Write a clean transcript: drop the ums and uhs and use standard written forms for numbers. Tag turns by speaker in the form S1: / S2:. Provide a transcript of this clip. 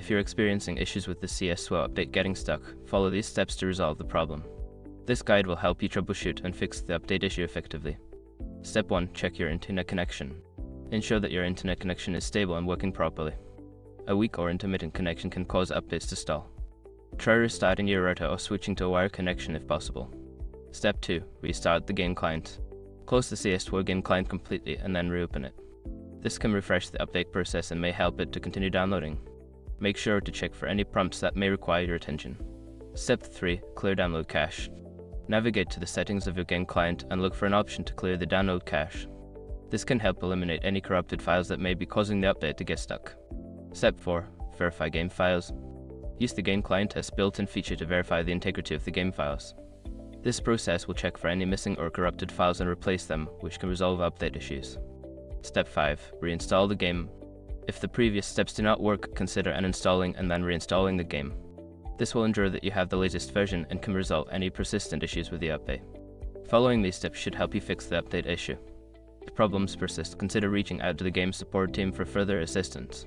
S1: If you're experiencing issues with the CS2 update getting stuck, follow these steps to resolve the problem. This guide will help you troubleshoot and fix the update issue effectively. Step 1. Check your internet connection. Ensure that your internet connection is stable and working properly. A weak or intermittent connection can cause updates to stall. Try restarting your router or switching to a wired connection if possible. Step 2. Restart the game client. Close the CS2 game client completely and then reopen it. This can refresh the update process and may help it to continue downloading. Make sure to check for any prompts that may require your attention. Step 3. Clear download cache. Navigate to the settings of your game client and look for an option to clear the download cache. This can help eliminate any corrupted files that may be causing the update to get stuck. Step 4. Verify game files. Use the game client as built-in feature to verify the integrity of the game files. This process will check for any missing or corrupted files and replace them, which can resolve update issues. Step 5. Reinstall the game. If the previous steps do not work, consider uninstalling and then reinstalling the game. This will ensure that you have the latest version and can resolve any persistent issues with the update. Following these steps should help you fix the update issue. If problems persist, consider reaching out to the game support team for further assistance.